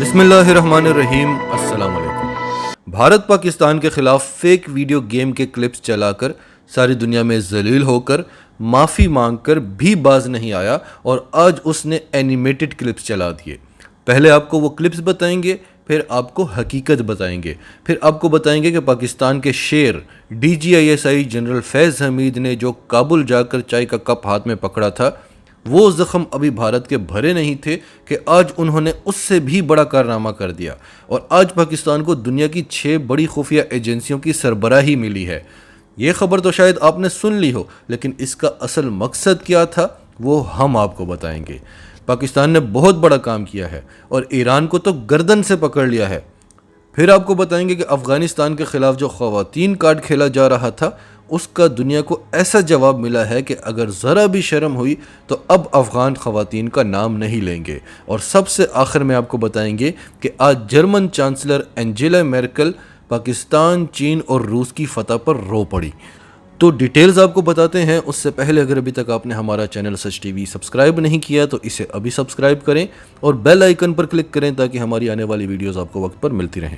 बिस्मिल्लाहिर्रहमानिर्रहीम। अस्सलाम वालेकुम। भारत पाकिस्तान के खिलाफ फेक वीडियो गेम के क्लिप्स चलाकर सारी दुनिया में जलील होकर माफ़ी मांगकर भी बाज नहीं आया और आज उसने एनिमेटेड क्लिप्स चला दिए। पहले आपको वो क्लिप्स बताएंगे, फिर आपको हकीकत बताएंगे, फिर आपको बताएंगे कि पाकिस्तान के शेर DGISI जनरल फैज़ हमीद ने जो काबुल जाकर चाय का कप हाथ में पकड़ा था, वो ज़ख्म अभी भारत के भरे नहीं थे कि आज उन्होंने उससे भी बड़ा कारनामा कर दिया और आज पाकिस्तान को दुनिया की 6 बड़ी खुफिया एजेंसियों की सरबराही मिली है। ये खबर तो शायद आपने सुन ली हो, लेकिन इसका असल मकसद क्या था वो हम आपको बताएंगे। पाकिस्तान ने बहुत बड़ा काम किया है और ईरान को तो गर्दन से पकड़ लिया है। फिर आपको बताएंगे कि अफ़गानिस्तान के ख़िलाफ़ जो ख़वातीन कार्ड खेला जा रहा था उसका दुनिया को ऐसा जवाब मिला है कि अगर ज़रा भी शर्म हुई तो अब अफ़गान ख़वातीन का नाम नहीं लेंगे। और सबसे आखिर में आपको बताएंगे कि आज जर्मन चांसलर एंजेला मेर्केल पाकिस्तान, चीन और रूस की फतह पर रो पड़ी। तो डिटेल्स आपको बताते हैं। उससे पहले अगर अभी तक आपने हमारा चैनल सच टीवी सब्सक्राइब नहीं किया तो इसे अभी सब्सक्राइब करें और बेल आइकन पर क्लिक करें ताकि हमारी आने वाली वीडियोस आपको वक्त पर मिलती रहें।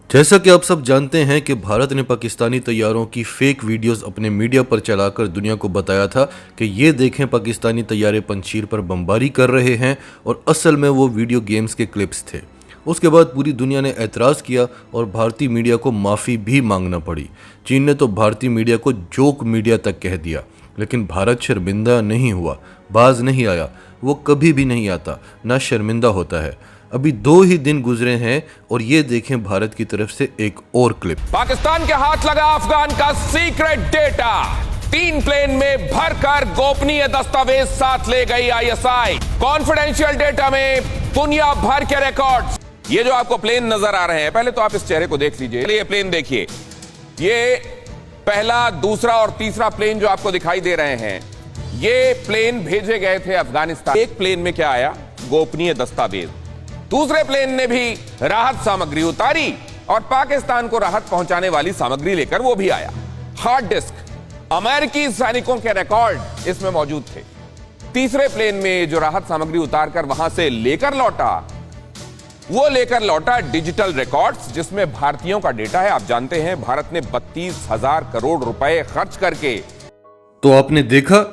जैसा कि आप सब जानते हैं कि भारत ने पाकिस्तानी तैयारों की फेक वीडियोस अपने मीडिया पर चलाकर दुनिया को बताया था कि ये देखें पाकिस्तानी तैयारे पंजशीर पर बमबारी कर रहे हैं, और असल में वो वीडियो गेम्स के क्लिप्स थे। उसके बाद पूरी दुनिया ने एतराज़ किया और भारतीय मीडिया को माफ़ी भी मांगना पड़ी। चीन ने तो भारतीय मीडिया को जोक मीडिया तक कह दिया, लेकिन भारत शर्मिंदा नहीं हुआ, बाज नहीं आया। वो कभी भी नहीं आता, ना शर्मिंदा होता है। अभी 2 ही दिन गुजरे हैं और ये देखें भारत की तरफ से एक और क्लिप। पाकिस्तान के हाथ लगा अफगान का सीक्रेट डेटा। 3 प्लेन में भरकर गोपनीय दस्तावेज साथ ले गई ISI। कॉन्फिडेंशियल डेटा में दुनिया भर के रिकॉर्ड्स। ये जो आपको प्लेन नजर आ रहे हैं, पहले तो आप इस चेहरे को देख लीजिए। ये प्लेन देखिए, ये पहला, दूसरा और तीसरा प्लेन जो आपको दिखाई दे रहे हैं, ये प्लेन भेजे गए थे अफगानिस्तान। एक प्लेन में क्या आया? गोपनीय दस्तावेज। दूसरे प्लेन ने भी राहत सामग्री उतारी और पाकिस्तान को राहत पहुंचाने वाली सामग्री लेकर वो भी आया। हार्ड डिस्क, अमेरिकी सैनिकों के रिकॉर्ड इसमें मौजूद थे। तीसरे प्लेन में जो राहत सामग्री उतारकर वहां से लेकर लौटा, वो लेकर लौटा डिजिटल रिकॉर्ड्स जिसमें भारतीयों का डेटा है। आप जानते हैं भारत ने 32,000 करोड़ रुपए खर्च करके। तो आपने देखा।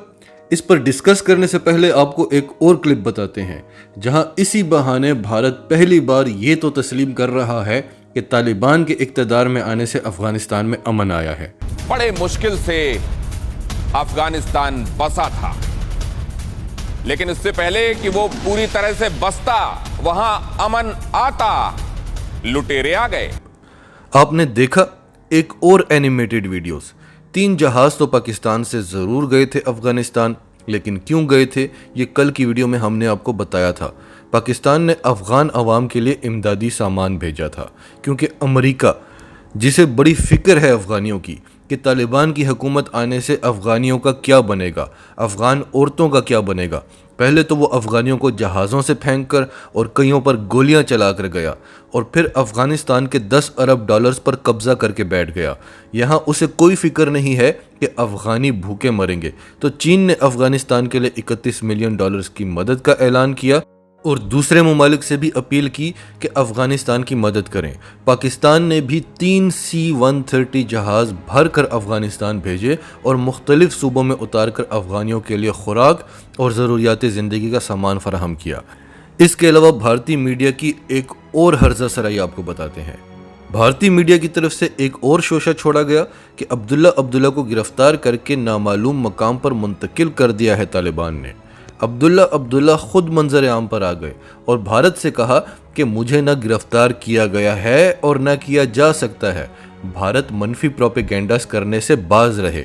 इस पर डिस्कस करने से पहले आपको एक और क्लिप बताते हैं जहां इसी बहाने भारत पहली बार ये तो तस्लीम कर रहा है कि तालिबान के इक्तदार में आने से अफगानिस्तान में अमन आया है। बड़े मुश्किल से अफगानिस्तान बसा था, लेकिन इससे पहले कि वो पूरी तरह से बसता, वहां अमन आता, लुटेरे आ गए। आपने देखा एक और एनिमेटेड वीडियोस। 3 जहाज तो पाकिस्तान से ज़रूर गए थे अफ़गानिस्तान, लेकिन क्यों गए थे ये कल की वीडियो में हमने आपको बताया था। पाकिस्तान ने अफ़गान अवाम के लिए इमदादी सामान भेजा था, क्योंकि अमेरिका, जिसे बड़ी फ़िक्र है अफ़गानियों की कि तालिबान की हुकूमत आने से अफ़गानियों का क्या बनेगा, अफ़गान औरतों का क्या बनेगा। पहले तो वो अफ़गानियों को जहाज़ों से फेंक कर और कईयों पर गोलियां चला कर गया और फिर अफ़गानिस्तान के 10 अरब डॉलर्स पर कब्ज़ा करके बैठ गया। यहाँ उसे कोई फ़िक्र नहीं है कि अफ़गानी भूखे मरेंगे। तो चीन ने अफ़गानिस्तान के लिए 31 मिलियन डॉलर्स की मदद का ऐलान किया और दूसरे ममालिक से भी अपील की कि अफ़गानिस्तान की मदद करें। पाकिस्तान ने भी 3 C-130 जहाज़ भर कर अफ़गानिस्तान भेजे और मुख्तलिफ सूबों में उतार कर अफ़गानियों के लिए खुराक और ज़रूरियात ज़िंदगी का सामान फराहम किया। इसके अलावा भारतीय मीडिया की एक और हर्जा सराई आपको बताते हैं। भारतीय मीडिया की तरफ से एक और शोशा छोड़ा गया कि अब्दुल्ला को गिरफ्तार करके नामालूम मकाम पर मुंतकिल कर दिया है तालिबान ने। अब्दुल्ला खुद मंजर आम पर आ गए और भारत से कहा कि मुझे न गिरफ्तार किया गया है और न किया जा सकता है। भारत मनफी प्रोपेगेंडास करने से बाज रहे।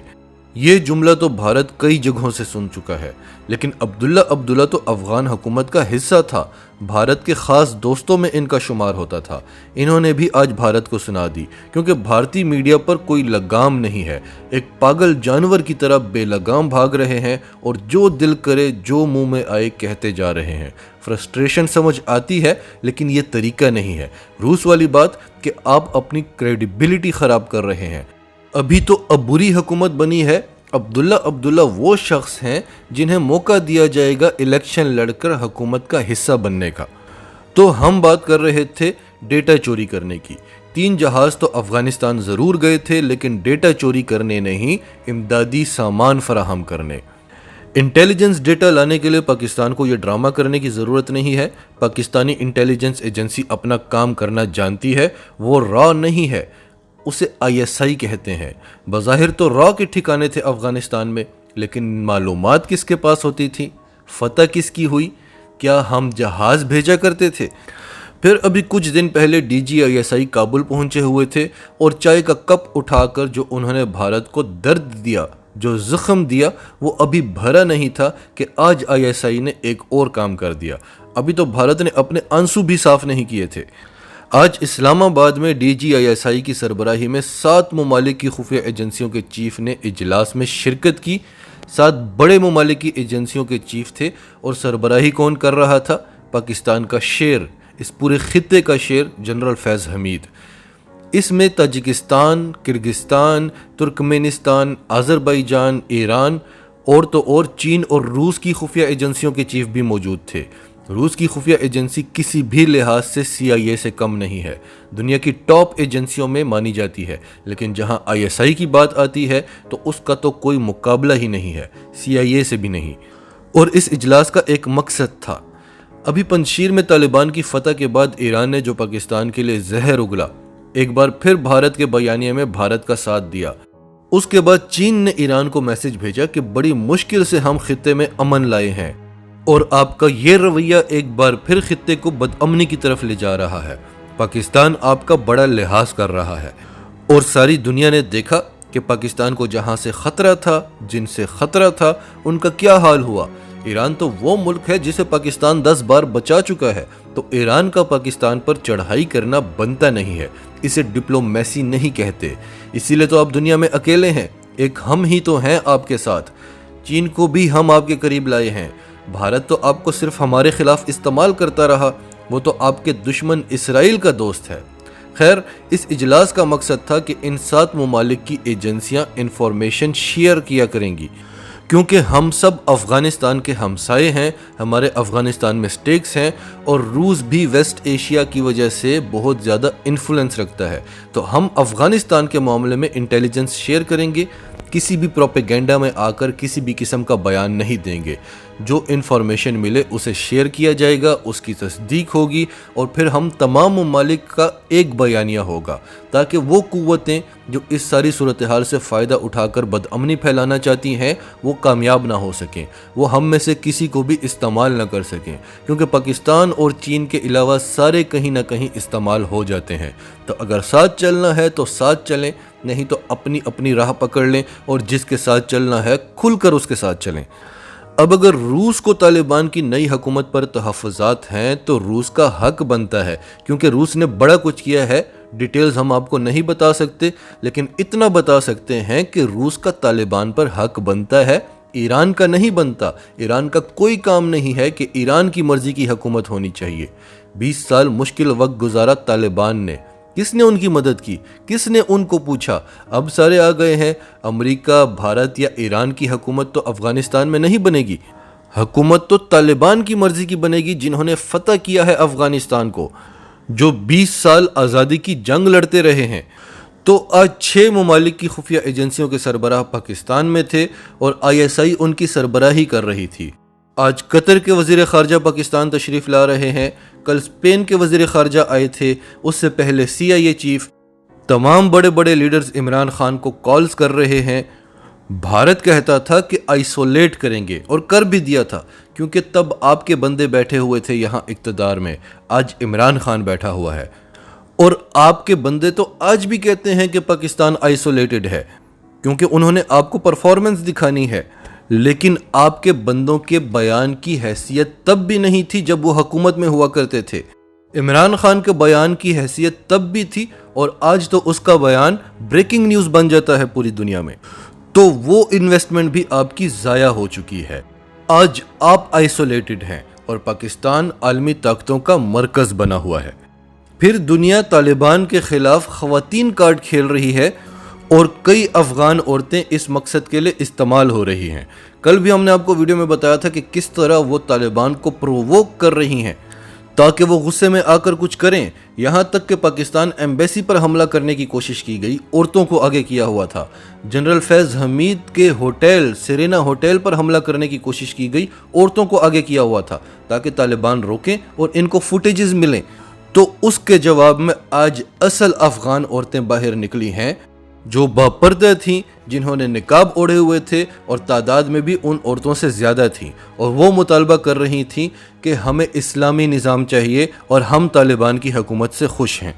ये जुमला तो भारत कई जगहों से सुन चुका है, लेकिन अब्दुल्ला तो अफ़गान हुकूमत का हिस्सा था, भारत के ख़ास दोस्तों में इनका शुमार होता था। इन्होंने भी आज भारत को सुना दी, क्योंकि भारतीय मीडिया पर कोई लगाम नहीं है। एक पागल जानवर की तरह बेलगाम भाग रहे हैं और जो दिल करे जो मुंह में आए कहते जा रहे हैं। फ्रस्ट्रेशन समझ आती है, लेकिन ये तरीका नहीं है। रूस वाली बात कि आप अपनी क्रेडिबिलिटी ख़राब कर रहे हैं। अभी तो अब बुरी हुकूमत बनी है। अब्दुल्ला वो शख्स हैं जिन्हें मौका दिया जाएगा इलेक्शन लड़कर हुकूमत का हिस्सा बनने का। تو ہم بات کر رہے تھے ڈیٹا چوری کرنے کی۔ 3 جہاز تو افغانستان ضرور گئے تھے لیکن ڈیٹا چوری کرنے نہیں، امدادی سامان فراہم کرنے۔ انٹیلیجنس ڈیٹا لانے کے لیے پاکستان کو یہ ڈرامہ کرنے کی ضرورت نہیں ہے۔ پاکستانی انٹیلیجنس ایجنسی اپنا کام کرنا جانتی ہے، وہ را نہیں ہے، اسے ISI کہتے ہیں۔ بظاہر تو را کے ٹھکانے تھے افغانستان میں، لیکن معلومات کس کے پاس ہوتی تھی؟ فتح کس کی ہوئی؟ کیا ہم جہاز بھیجا کرتے تھے؟ پھر ابھی کچھ دن پہلے DGISI کابل پہنچے ہوئے تھے اور چائے کا کپ اٹھا کر جو انہوں نے بھارت کو درد دیا، جو زخم دیا، وہ ابھی بھرا نہیں تھا کہ آج ISI نے ایک اور کام کر دیا۔ ابھی تو بھارت نے اپنے آنسو بھی صاف نہیں کیے تھے۔ آج اسلام آباد میں DGISI کی سربراہی میں 7 ممالک کی خفیہ ایجنسیوں کے چیف نے اجلاس میں شرکت کی۔ 7 بڑے ممالک کی ایجنسیوں کے چیف تھے اور سربراہی کون کر رہا تھا؟ پاکستان کا شیر، اس پورے خطے کا شیر جنرل فیض حمید۔ اس میں تاجکستان، کرگستان، ترکمینستان، آذربائیجان، ایران اور تو اور چین اور روس کی خفیہ ایجنسیوں کے چیف بھی موجود تھے۔ روس کی خفیہ ایجنسی کسی بھی لحاظ سے CIA سے کم نہیں ہے، دنیا کی ٹاپ ایجنسیوں میں مانی جاتی ہے، لیکن جہاں ISI کی بات آتی ہے تو اس کا تو کوئی مقابلہ ہی نہیں ہے، CIA سے بھی نہیں۔ اور اس اجلاس کا ایک مقصد تھا۔ ابھی پنجشیر میں طالبان کی فتح کے بعد ایران نے جو پاکستان کے لیے زہر اگلا، ایک بار پھر بھارت کے بیانیے میں بھارت کا ساتھ دیا۔ اس کے بعد چین نے ایران کو میسج بھیجا کہ بڑی مشکل سے ہم خطے میں امن لائے ہیں اور آپ کا یہ رویہ ایک بار پھر خطے کو بدامنی کی طرف لے جا رہا ہے۔ پاکستان آپ کا بڑا لحاظ کر رہا ہے اور ساری دنیا نے دیکھا کہ پاکستان کو جہاں سے خطرہ تھا، جن سے خطرہ تھا، ان کا کیا حال ہوا۔ ایران تو وہ ملک ہے جسے پاکستان 10 بار بچا چکا ہے، تو ایران کا پاکستان پر چڑھائی کرنا بنتا نہیں ہے، اسے ڈپلومیسی نہیں کہتے۔ اسی لیے تو آپ دنیا میں اکیلے ہیں، ایک ہم ہی تو ہیں آپ کے ساتھ۔ چین کو بھی ہم آپ کے قریب لائے ہیں۔ بھارت تو آپ کو صرف ہمارے خلاف استعمال کرتا رہا، وہ تو آپ کے دشمن اسرائیل کا دوست ہے۔ خیر، اس اجلاس کا مقصد تھا کہ ان 7 ممالک کی ایجنسیاں انفارمیشن شیئر کیا کریں گی، کیونکہ ہم سب افغانستان کے ہمسائے ہیں، ہمارے افغانستان میں سٹیکس ہیں، اور روس بھی ویسٹ ایشیا کی وجہ سے بہت زیادہ انفلوئنس رکھتا ہے، تو ہم افغانستان کے معاملے میں انٹیلیجنس شیئر کریں گے، کسی بھی پروپیگنڈا میں آ کر کسی بھی قسم کا بیان نہیں دیں گے۔ جو انفارمیشن ملے اسے شیئر کیا جائے گا، اس کی تصدیق ہوگی اور پھر ہم تمام ممالک کا ایک بیانیہ ہوگا، تاکہ وہ قوتیں جو اس ساری صورتحال سے فائدہ اٹھا کر بدامنی پھیلانا چاہتی ہیں وہ کامیاب نہ ہو سکیں، وہ ہم میں سے کسی کو بھی استعمال نہ کر سکیں، کیونکہ پاکستان اور چین کے علاوہ سارے کہیں نہ کہیں استعمال ہو جاتے ہیں۔ تو اگر ساتھ چلنا ہے تو ساتھ چلیں، نہیں تو اپنی اپنی راہ پکڑ لیں اور جس کے ساتھ چلنا ہے کھل کر اس کے ساتھ چلیں۔ اب اگر روس کو طالبان کی نئی حکومت پر تحفظات ہیں تو روس کا حق بنتا ہے، کیونکہ روس نے بڑا کچھ کیا ہے۔ ڈیٹیلز ہم آپ کو نہیں بتا سکتے، لیکن اتنا بتا سکتے ہیں کہ روس کا طالبان پر حق بنتا ہے، ایران کا نہیں بنتا۔ ایران کا کوئی کام نہیں ہے کہ ایران کی مرضی کی حکومت ہونی چاہیے۔ 20 سال مشکل وقت گزارا طالبان نے، کس نے ان کی مدد کی؟ کس نے ان کو پوچھا؟ اب سارے آ گئے ہیں، امریکہ، بھارت یا ایران کی حکومت تو افغانستان میں نہیں بنے گی، حکومت تو طالبان کی مرضی کی بنے گی، جنہوں نے فتح کیا ہے افغانستان کو، جو 20 سال آزادی کی جنگ لڑتے رہے ہیں۔ تو آج 6 ممالک کی خفیہ ایجنسیوں کے سربراہ پاکستان میں تھے اور ISI ان کی سربراہی کر رہی تھی۔ آج قطر کے وزیر خارجہ پاکستان تشریف لا رہے ہیں، کل اسپین کے وزیر خارجہ آئے تھے، اس سے پہلے CIA چیف، تمام بڑے بڑے لیڈرز عمران خان کو کالز کر رہے ہیں۔ بھارت کہتا تھا کہ آئسولیٹ کریں گے، اور کر بھی دیا تھا، کیونکہ تب آپ کے بندے بیٹھے ہوئے تھے یہاں اقتدار میں، آج عمران خان بیٹھا ہوا ہے، اور آپ کے بندے تو آج بھی کہتے ہیں کہ پاکستان آئسولیٹڈ ہے، کیونکہ انہوں نے آپ کو پرفارمنس دکھانی ہے۔ لیکن آپ کے بندوں کے بیان کی حیثیت تب بھی نہیں تھی جب وہ حکومت میں ہوا کرتے تھے، عمران خان کے بیان کی حیثیت تب بھی تھی، اور آج تو اس کا بیان بریکنگ نیوز بن جاتا ہے پوری دنیا میں۔ تو وہ انویسٹمنٹ بھی آپ کی ضائع ہو چکی ہے۔ آج آپ آئسولیٹڈ ہیں اور پاکستان عالمی طاقتوں کا مرکز بنا ہوا ہے۔ پھر دنیا طالبان کے خلاف خواتین کارڈ کھیل رہی ہے اور کئی افغان عورتیں اس مقصد کے لیے استعمال ہو رہی ہیں۔ کل بھی ہم نے آپ کو ویڈیو میں بتایا تھا کہ کس طرح وہ طالبان کو پروووک کر رہی ہیں۔ ताकि वो गुस्से में आकर कुछ करें। यहाँ तक कि पाकिस्तान एम्बेसी पर हमला करने की कोशिश की गई, औरतों को आगे किया हुआ था। जनरल फैज़ हमीद के होटल सेरेना होटल पर हमला करने की कोशिश की गई, औरतों को आगे किया हुआ था ताकि तालिबान रोकें और इनको फुटेजेस मिलें। तो उसके जवाब में आज असल अफगान औरतें बाहर निकली हैं जो बापर्दा थीं, जिन्होंने निकाब ओढ़े हुए थे और तादाद में भी उन औरतों से ज़्यादा थीं, और वो मुतालबा कर रही थीं कि हमें इस्लामी निज़ाम चाहिए और हम तालिबान की हुकूमत से खुश हैं।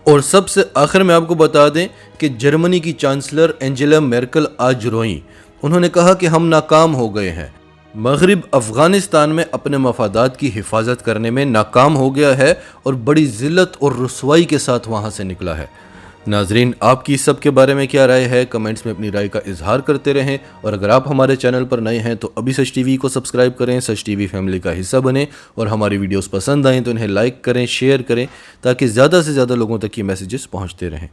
और सबसे आखिर में आपको बता दें कि जर्मनी की चांसलर एंजेला मेर्केल आज रोईं। उन्होंने कहा कि हम नाकाम हो गए हैं। मगरिब अफ़गानिस्तान में अपने मफादात की हिफाजत करने में नाकाम हो गया है और बड़ी ज़िल्लत और रुसवाई के साथ वहाँ से निकला है। नाजरीन, आपकी इस सब के बारे में क्या राय है? कमेंट्स में अपनी राय का इजहार करते रहें, और अगर आप हमारे चैनल पर नए हैं तो अभी सच टीवी को सब्सक्राइब करें, सच टीवी फैमिली का हिस्सा बने, और हमारी वीडियोस पसंद आएँ तो इन्हें लाइक करें, शेयर करें, ताकि ज़्यादा से ज़्यादा लोगों तक ये मैसेजेस पहुँचते रहें।